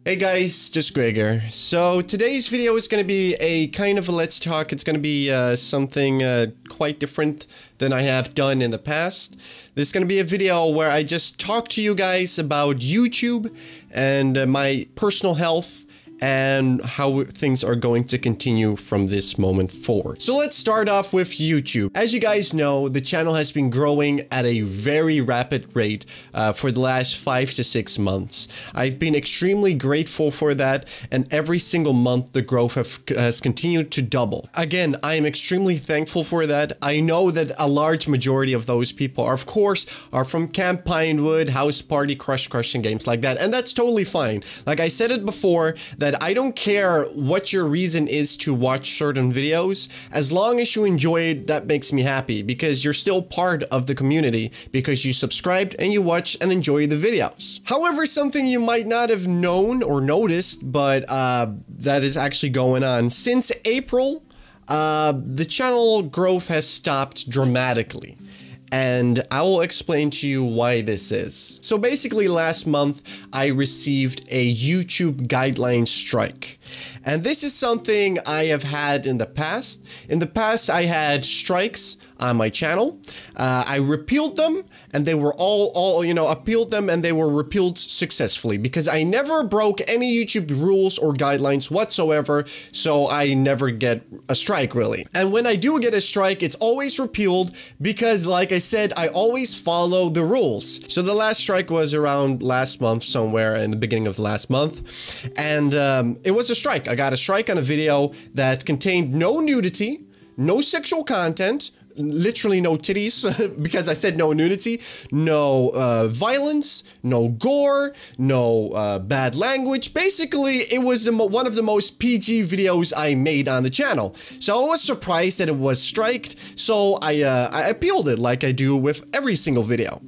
Hey guys, just Greg here. So today's video is going to be a kind of a let's talk. It's going to be something quite different than I have done in the past. This is going to be a video where I just talk to you guys about YouTube and my personal health and how things are going to continue from this moment forward. So let's start off with YouTube. As you guys know, the channel has been growing at a very rapid rate for the last 5 to 6 months. I've been extremely grateful for that, and every single month the growth has continued to double. Again, I am extremely thankful for that. I know that a large majority of those people are, of course, from Camp Pinewood, House Party, Crush, and games like that, and that's totally fine. Like I said it before, that I don't care what your reason is to watch certain videos. As long as you enjoy it, that makes me happy, because you're still part of the community because you subscribed and you watch and enjoy the videos. However, something you might not have known or noticed, but that is actually going on. Since April, the channel growth has stopped dramatically. And I will explain to you why this is. So basically last month, I received a YouTube guideline strike. And this is something I have had in the past. In the past, I had strikes on my channel. I repealed them, and they were appealed them, and they were repealed successfully because I never broke any YouTube rules or guidelines whatsoever, so I never get a strike really. And when I do get a strike, it's always repealed because, like I said, I always follow the rules. So the last strike was around last month, somewhere in the beginning of last month, and it was a strike. I got a strike on a video that contained no nudity, no sexual content, literally no titties, because I said no nudity, no violence, no gore, no bad language. Basically, it was one of the most PG videos I made on the channel. So I was surprised that it was striked, so I appealed it like I do with every single video.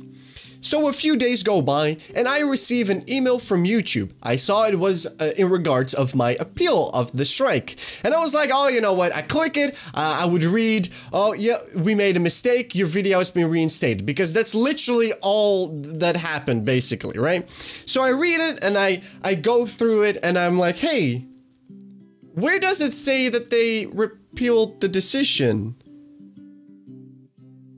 So a few days go by and I receive an email from YouTube. I saw it was in regards of my appeal of the strike. And I was like, oh, you know what? I click it. I would read, oh yeah, we made a mistake. Your video has been reinstated, because that's literally all that happened basically, right? So I read it and I go through it and I'm like, hey, where does it say that they repealed the decision?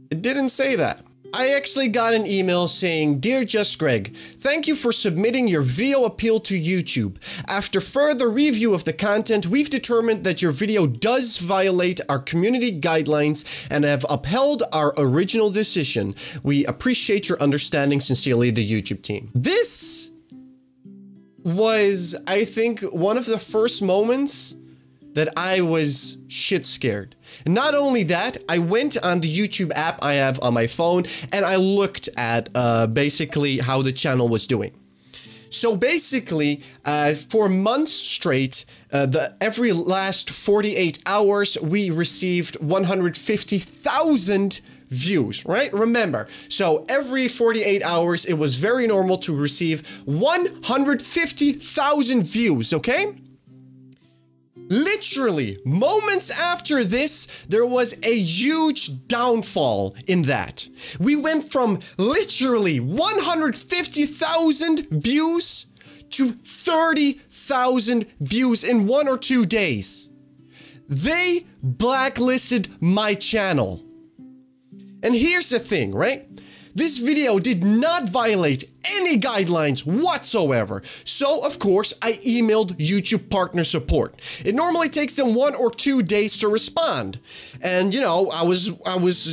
It didn't say that. I actually got an email saying, "Dear Just Greg, thank you for submitting your video appeal to YouTube. After further review of the content, we've determined that your video does violate our community guidelines and have upheld our original decision. We appreciate your understanding. Sincerely, the YouTube team." This was, I think, one of the first moments that I was shit scared. And not only that, I went on the YouTube app I have on my phone and I looked at basically how the channel was doing. So basically, for months straight, every last 48 hours, we received 150,000 views, right? Remember, so every 48 hours, it was very normal to receive 150,000 views, okay? Literally, moments after this, there was a huge downfall in that. We went from literally 150,000 views to 30,000 views in 1 or 2 days. They blacklisted my channel. And here's the thing, right? This video did not violate any guidelines whatsoever. So, of course, I emailed YouTube partner support. It normally takes them 1 or 2 days to respond. And, you know, I was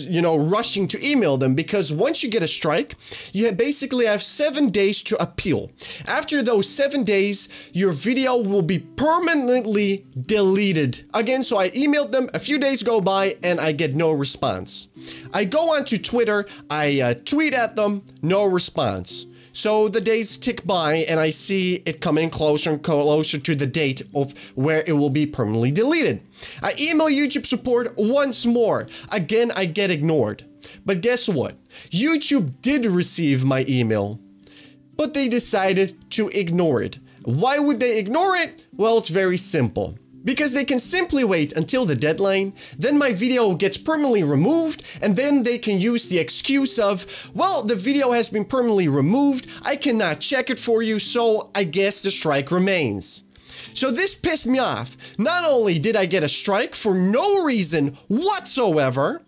rushing to email them, because once you get a strike, you basically have 7 days to appeal. After those 7 days, your video will be permanently deleted. Again, so I emailed them, a few days go by, and I get no response. I go onto Twitter, I tweet at them, no response. So the days tick by and I see it coming closer and closer to the date of where it will be permanently deleted. I email YouTube support once more. Again, I get ignored. But guess what? YouTube did receive my email, but they decided to ignore it. Why would they ignore it? Well, it's very simple. Because they can simply wait until the deadline, then my video gets permanently removed, and then they can use the excuse of, well, the video has been permanently removed, I cannot check it for you, so I guess the strike remains. So this pissed me off. Not only did I get a strike for no reason whatsoever,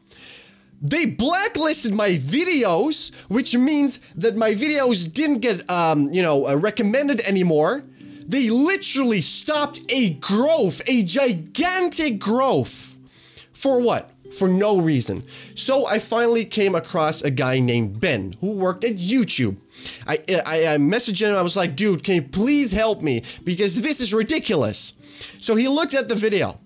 they blacklisted my videos, which means that my videos didn't get, recommended anymore. They literally stopped a growth, a gigantic growth. For what? For no reason. So I finally came across a guy named Ben who worked at YouTube. I messaged him, I was like, dude, can you please help me? Because this is ridiculous. So he looked at the video.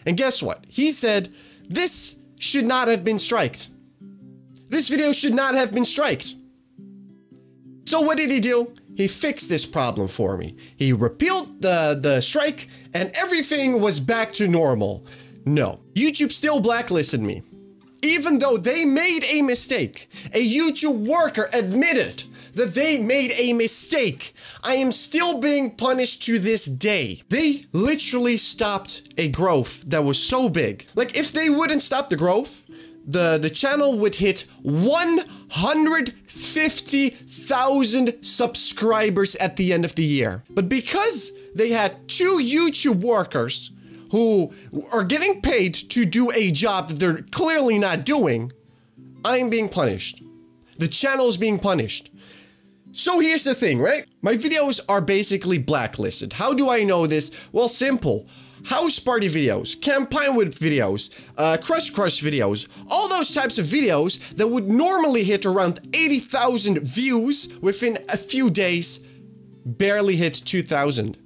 And guess what? He said, this should not have been striked. This video should not have been striked. So what did he do? He fixed this problem for me. He repealed the strike and everything was back to normal. No, YouTube still blacklisted me. Even though they made a mistake, a YouTube worker admitted that they made a mistake. I am still being punished to this day. They literally stopped a growth that was so big. Like if they wouldn't stop the growth, the channel would hit 150,000 subscribers at the end of the year. But because they had 2 YouTube workers who are getting paid to do a job that they're clearly not doing, I'm being punished. The channel is being punished. So here's the thing, right? My videos are basically blacklisted. How do I know this? Well, simple. House party videos, campaign with videos, crush videos, all those types of videos that would normally hit around 80,000 views within a few days, barely hit 2,000.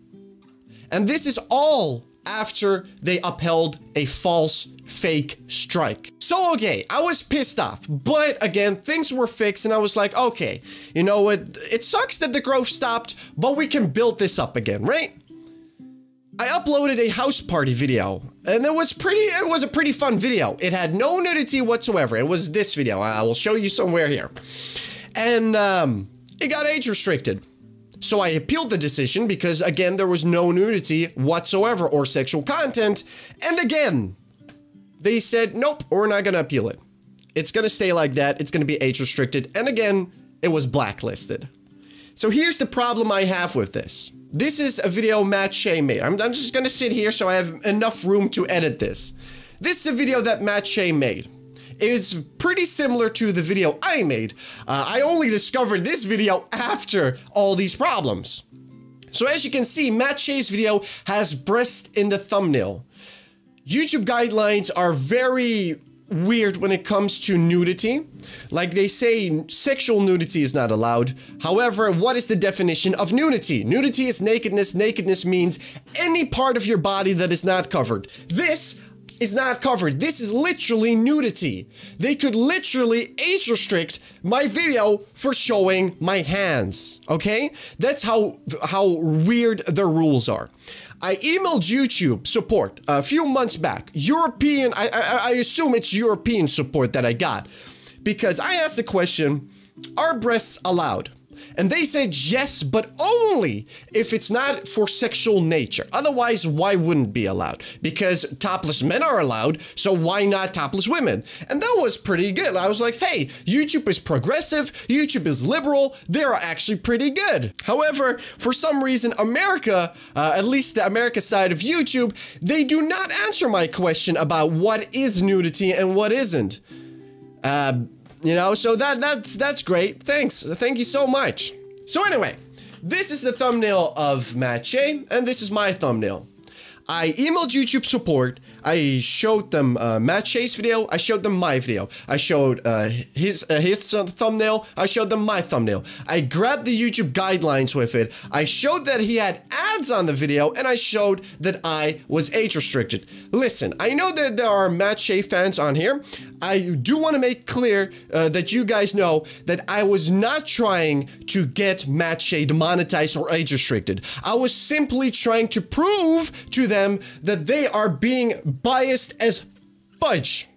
And this is all after they upheld a false fake strike. So okay, I was pissed off, but again, things were fixed and I was like, okay, you know what, it sucks that the growth stopped, but we can build this up again, right? I uploaded a house party video and it was a pretty fun video. It had no nudity whatsoever. It was this video. I will show you somewhere here. And it got age restricted. So I appealed the decision because again, there was no nudity whatsoever or sexual content. And again, they said, nope, we're not gonna appeal it. It's gonna stay like that. It's gonna be age restricted. And again, it was blacklisted. So here's the problem I have with this. This is a video Matt Shea made. I'm just gonna sit here so I have enough room to edit this. This is a video that Matt Shea made. It's pretty similar to the video I made. I only discovered this video after all these problems. So as you can see, Matt Shea's video has breasts in the thumbnail. YouTube guidelines are very weird when it comes to nudity. Like they say, sexual nudity is not allowed. However, what is the definition of nudity? Nudity is nakedness. Nakedness means any part of your body that is not covered. This is not covered. This is literally nudity. They could literally age restrict my video for showing my hands, okay? That's how weird the rules are. I emailed YouTube support a few months back. European, I assume it's European support that I got. Because I asked the question, are breasts allowed? And they said yes, but only if it's not for sexual nature. Otherwise, why wouldn't it be allowed? Because topless men are allowed, so why not topless women? And that was pretty good. I was like, hey, YouTube is progressive, YouTube is liberal, they're actually pretty good. However, for some reason, America, at least the America side of YouTube, they do not answer my question about what is nudity and what isn't. You know, so that's great. Thanks. Thank you so much. So anyway, this is the thumbnail of Matt Shea, and this is my thumbnail. I emailed YouTube support. I showed them Matt Shea's video. I showed them my video. I showed his thumbnail. I showed them my thumbnail. I grabbed the YouTube guidelines with it. I showed that he had ads on the video, and I showed that I was age restricted. Listen, I know that there are Matt Shea fans on here. I do want to make clear that you guys know that I was not trying to get Matt Shea demonetized or age restricted. I was simply trying to prove to them that they are being biased as fudge.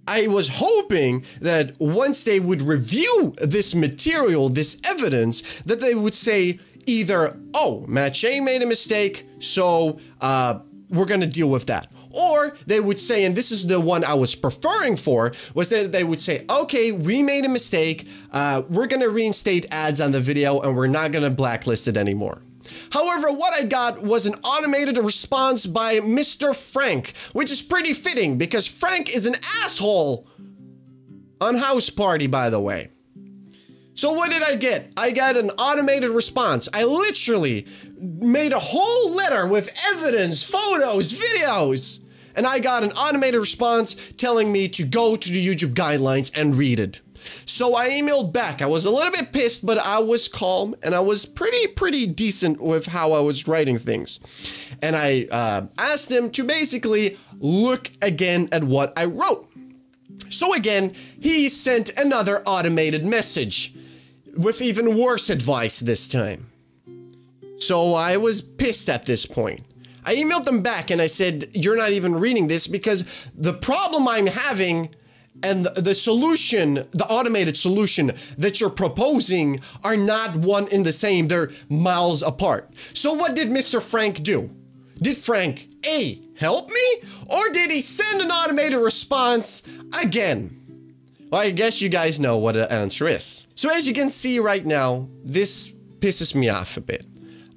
I was hoping that once they would review this material, this evidence, that they would say either, oh, Matt Shea made a mistake, so we're gonna deal with that. Or they would say, and this is the one I was preferring for, was that they would say, okay, we made a mistake. We're gonna reinstate ads on the video and we're not gonna blacklist it anymore. However, what I got was an automated response by Mr. Frank, which is pretty fitting because Frank is an asshole on House Party, by the way. So what did I get? I got an automated response. I literally made a whole letter with evidence, photos, videos, and I got an automated response telling me to go to the YouTube guidelines and read it. So I emailed back. I was a little bit pissed, but I was calm and I was pretty decent with how I was writing things. And I asked him to basically look again at what I wrote. So again, he sent another automated message with even worse advice this time. So I was pissed at this point. I emailed them back and I said, you're not even reading this because the problem I'm having and the solution, the automated solution that you're proposing are not one in the same. They're miles apart. So what did Mr. Frank do? Did Frank A, help me? Or did he send an automated response again? Well, I guess you guys know what the answer is. So as you can see right now, this pisses me off a bit.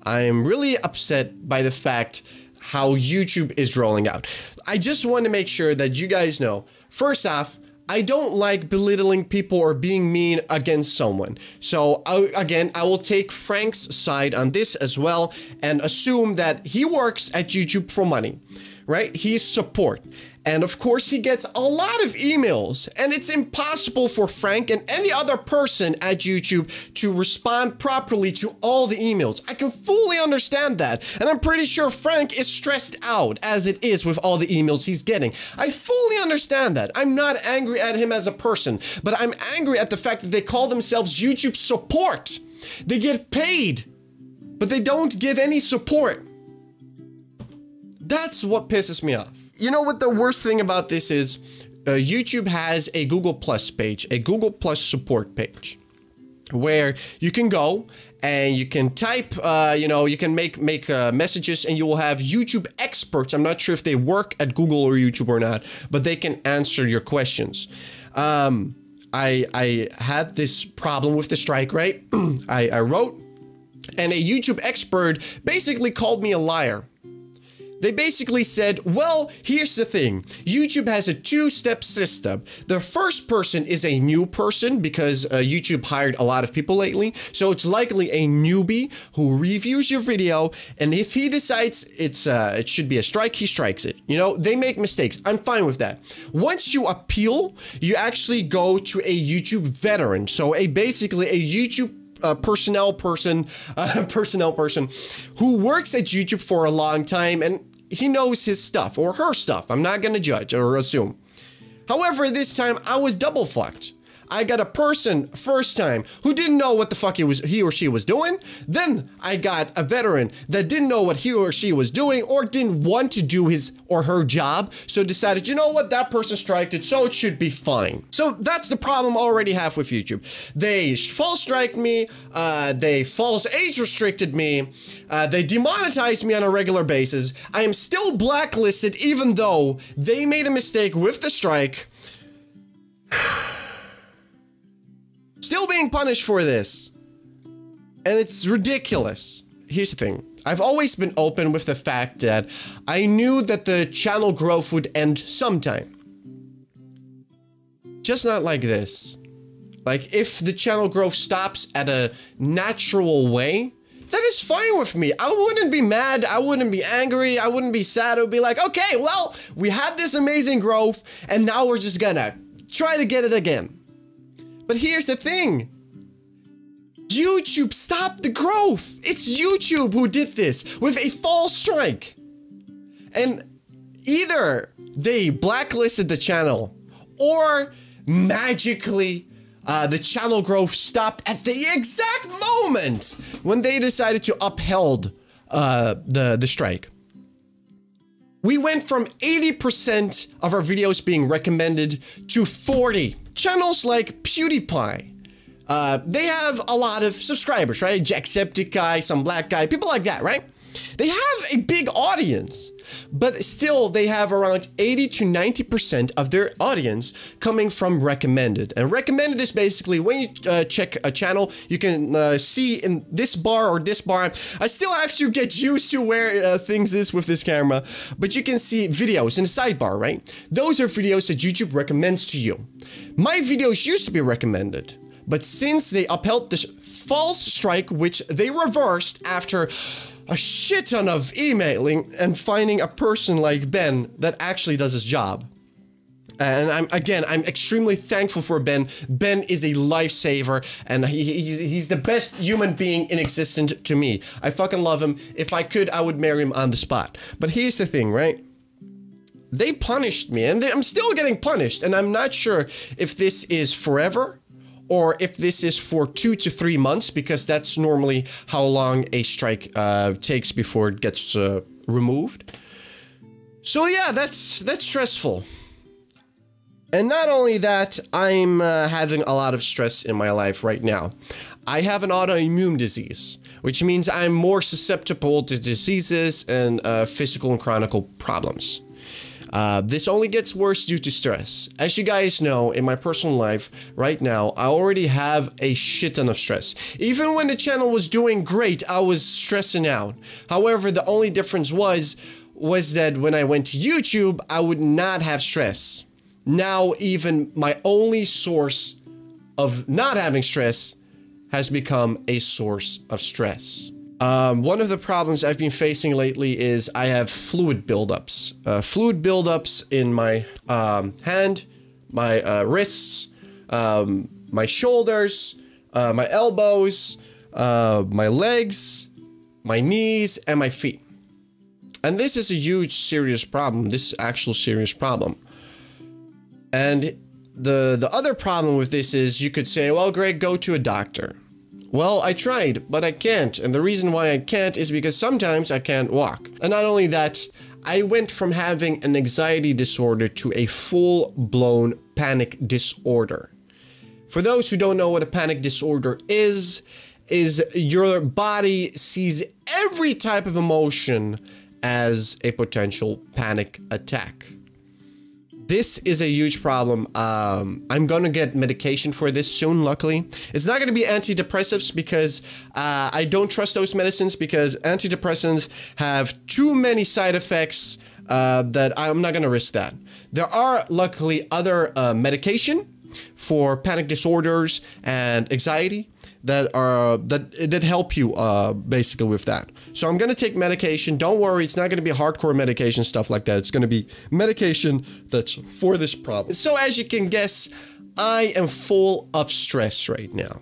I'm really upset by the fact how YouTube is rolling out. I just want to make sure that you guys know, first off, I don't like belittling people or being mean against someone. So again, I will take Frank's side on this as well and assume that he works at YouTube for money, right? He's support. And of course he gets a lot of emails and it's impossible for Frank and any other person at YouTube to respond properly to all the emails. I can fully understand that. And I'm pretty sure Frank is stressed out as it is with all the emails he's getting. I fully understand that. I'm not angry at him as a person, but I'm angry at the fact that they call themselves YouTube support. They get paid, but they don't give any support. That's what pisses me off. You know what the worst thing about this is? YouTube has a Google Plus page, a Google Plus support page, where you can go and you can type, you know, you can make messages and you will have YouTube experts. I'm not sure if they work at Google or YouTube or not, but they can answer your questions. I had this problem with the strike, right? I wrote, and a YouTube expert basically called me a liar. They basically said, well, here's the thing. YouTube has a two-step system. The first person is a new person because YouTube hired a lot of people lately. So it's likely a newbie who reviews your video. And if he decides it should be a strike, he strikes it. You know, they make mistakes. I'm fine with that. Once you appeal, you actually go to a YouTube veteran. So basically a YouTube personnel person who works at YouTube for a long time and he knows his stuff or her stuff. I'm not gonna judge or assume. However, this time I was double fucked. I got a person first time who didn't know what the fuck he or she was doing. Then I got a veteran that didn't know what he or she was doing or didn't want to do his or her job. So decided, you know what, that person striked it, so it should be fine. So that's the problem I already have with YouTube. They false striked me, they false age restricted me, they demonetized me on a regular basis. I am still blacklisted even though they made a mistake with the strike. Still being punished for this. And it's ridiculous. Here's the thing. I've always been open with the fact that I knew that the channel growth would end sometime. Just not like this. Like, if the channel growth stops at a natural way, that is fine with me. I wouldn't be mad. I wouldn't be angry. I wouldn't be sad. I would be like, okay, well, we had this amazing growth, and now we're just gonna try to get it again. But here's the thing. YouTube stopped the growth. It's YouTube who did this with a false strike. And either they blacklisted the channel or magically the channel growth stopped at the exact moment when they decided to uphold the strike. We went from 80% of our videos being recommended to 40. Channels like PewDiePie, they have a lot of subscribers, right? Jacksepticeye, some black guy, people like that, right? They have a big audience, but still they have around 80 to 90% of their audience coming from recommended. And recommended is basically when you check a channel, you can see in this bar or this bar. I still have to get used to where things is with this camera, but you can see videos in the sidebar, right? Those are videos that YouTube recommends to you. My videos used to be recommended, but since they upheld this false strike, which they reversed after a shit ton of emailing and finding a person like Ben that actually does his job. And I'm extremely thankful for Ben. Ben is a lifesaver, and he's the best human being in existence to me. I fucking love him. If I could, I would marry him on the spot. But here's the thing, right? They punished me, and I'm still getting punished, and I'm not sure if this is forever or if this is for 2 to 3 months, because that's normally how long a strike takes before it gets removed. So yeah, that's stressful. And not only that, I'm having a lot of stress in my life right now. I have an autoimmune disease, which means I'm more susceptible to diseases and physical and chronic problems. This only gets worse due to stress. As you guys know, in my personal life right now, I already have a shit ton of stress. Even when the channel was doing great, I was stressing out. However, the only difference was that when I went to YouTube, I would not have stress. Now, even my only source of not having stress has become a source of stress. One of the problems I've been facing lately is I have fluid buildups. Fluid buildups in my hand, my wrists, my shoulders, my elbows, my legs, my knees, and my feet. And this is a huge, serious problem. This is actual serious problem. And the other problem with this is you could say, well, Greg, go to a doctor. Well, I tried, but I can't. And the reason why I can't is because sometimes I can't walk. And not only that, I went from having an anxiety disorder to a full-blown panic disorder. For those who don't know what a panic disorder is your body sees every type of emotion as a potential panic attack. This is a huge problem. I'm gonna get medication for this soon, luckily. It's not gonna be antidepressives because I don't trust those medicines, because antidepressants have too many side effects that I'm not gonna risk that. There are luckily other medication for panic disorders and anxiety that help you basically with that. So I'm gonna take medication. Don't worry, it's not gonna be hardcore medication stuff like that. It's gonna be medication that's for this problem. So as you can guess, I am full of stress right now.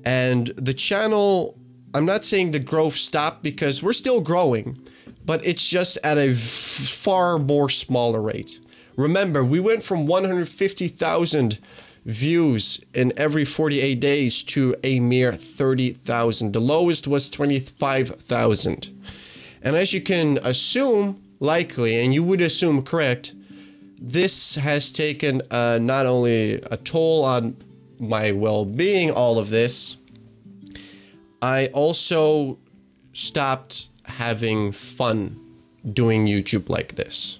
And the channel, I'm not saying the growth stopped, because we're still growing, but it's just at a far more smaller rate. Remember, we went from 150,000 views in every 48 days to a mere 30,000. The lowest was 25,000. And as you can assume, likely, and you would assume correct, this has taken not only a toll on my well-being, all of this, I also stopped having fun doing YouTube like this.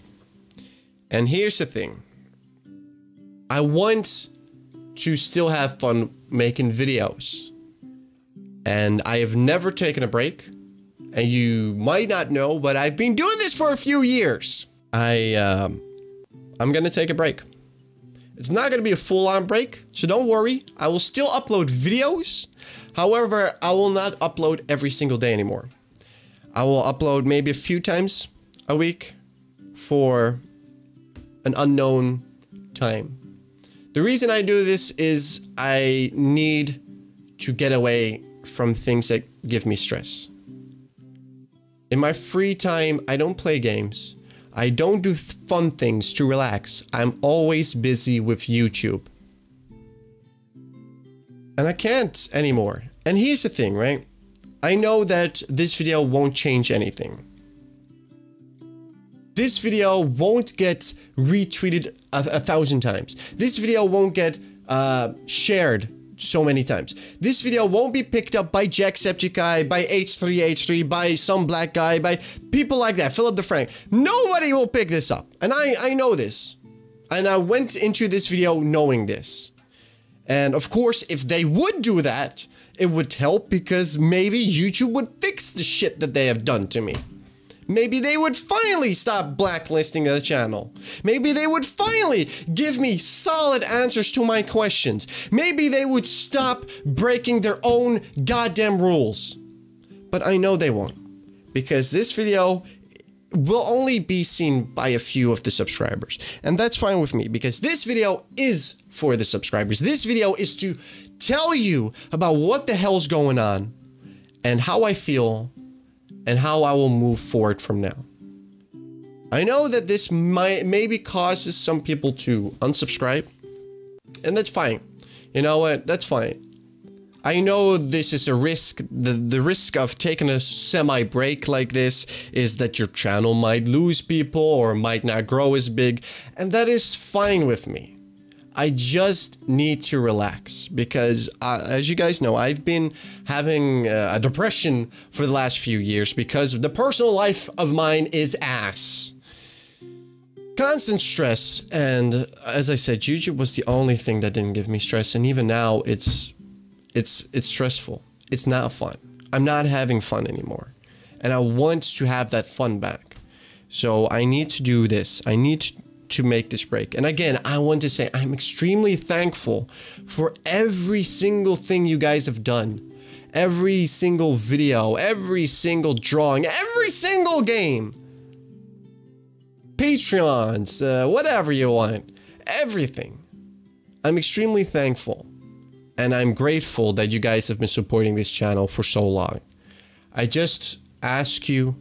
And here's the thing. I want to still have fun making videos. And I have never taken a break. And you might not know, but I've been doing this for a few years. I'm gonna take a break. It's not gonna be a full-on break, so don't worry. I will still upload videos. However, I will not upload every single day anymore. I will upload maybe a few times a week for an unknown time. The reason I do this is I need to get away from things that give me stress. In my free time, I don't play games. I don't do fun things to relax. I'm always busy with YouTube. And I can't anymore. And here's the thing, right? I know that this video won't change anything. This video won't get retweeted a thousand times. This video won't get shared so many times. This video won't be picked up by Jacksepticeye, by H3H3, by some black guy, by people like that, Philip DeFrank. Nobody will pick this up. And I know this. And I went into this video knowing this. And of course, if they would do that, it would help because maybe YouTube would fix the shit that they have done to me. Maybe they would finally stop blacklisting the channel. Maybe they would finally give me solid answers to my questions. Maybe they would stop breaking their own goddamn rules. But I know they won't. Because this video will only be seen by a few of the subscribers. And that's fine with me because this video is for the subscribers. This video is to tell you about what the hell's going on and how I feel and how I will move forward from now. I know that this maybe causes some people to unsubscribe, and that's fine. You know what? That's fine. I know this is a risk. The risk of taking a semi-break like this is that your channel might lose people or might not grow as big, and that is fine with me. I just need to relax because, as you guys know, I've been having a depression for the last few years because the personal life of mine is ass. Constant stress, and as I said, YouTube was the only thing that didn't give me stress, and even now it's stressful. It's not fun. I'm not having fun anymore, and I want to have that fun back. So I need to do this. I need to make this break. And again, I want to say I'm extremely thankful for every single thing you guys have done. Every single video, every single drawing, every single game. Patreons, whatever you want. Everything. I'm extremely thankful. And I'm grateful that you guys have been supporting this channel for so long. I just ask you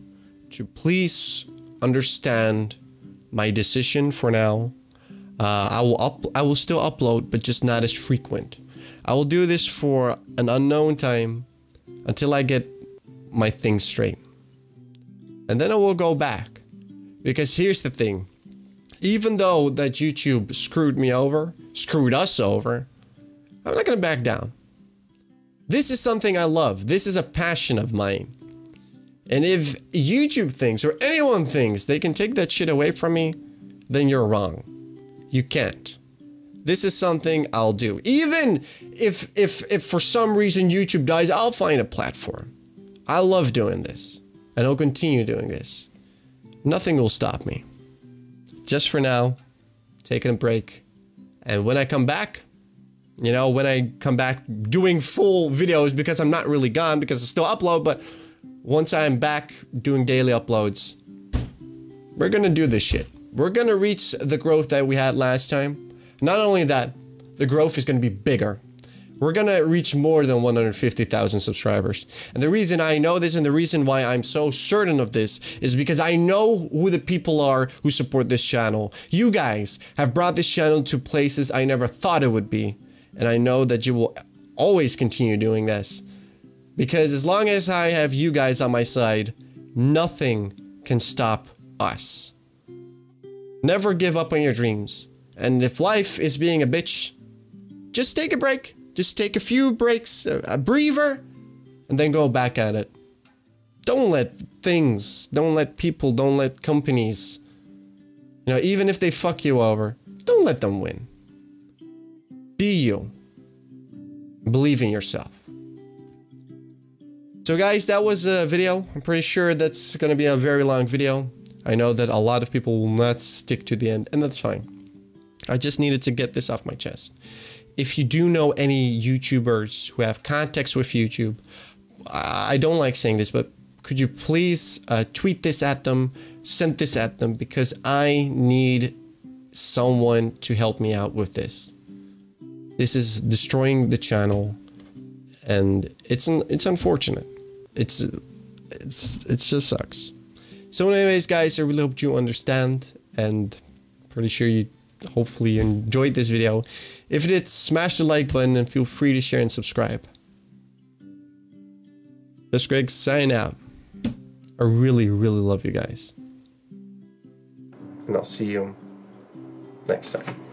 to please understand my decision for now. I will still upload, but just not as frequent. I will do this for an unknown time until I get my things straight. And then I will go back. Because here's the thing. Even though that YouTube screwed me over, screwed us over, I'm not gonna back down. This is something I love. This is a passion of mine. And if YouTube thinks, or anyone thinks, they can take that shit away from me, then you're wrong. You can't. This is something I'll do. Even if for some reason YouTube dies, I'll find a platform. I love doing this. And I'll continue doing this. Nothing will stop me. Just for now, taking a break. And when I come back, you know, when I come back doing full videos, because I'm not really gone, because I still upload, but once I'm back doing daily uploads, we're gonna do this shit. We're gonna reach the growth that we had last time. Not only that, the growth is gonna be bigger. We're gonna reach more than 150,000 subscribers. And the reason I know this and the reason why I'm so certain of this is because I know who the people are who support this channel. You guys have brought this channel to places I never thought it would be. And I know that you will always continue doing this. Because as long as I have you guys on my side, nothing can stop us. Never give up on your dreams. And if life is being a bitch, just take a break. Just take a few breaks, a breather, and then go back at it. Don't let things, don't let people, don't let companies, you know, even if they fuck you over, don't let them win. Be you. Believe in yourself. So guys, that was a video. I'm pretty sure that's going to be a very long video. I know that a lot of people will not stick to the end, and that's fine. I just needed to get this off my chest. If you do know any YouTubers who have contacts with YouTube, I don't like saying this, but could you please tweet this at them, send this at them, because I need someone to help me out with this. This is destroying the channel, and it's unfortunate. It just sucks. So anyways, guys, I really hope you understand, and pretty sure you hopefully enjoyed this video. If you did, smash the like button and feel free to share and subscribe. Just Greg sign out. I really, really love you guys. And I'll see you next time.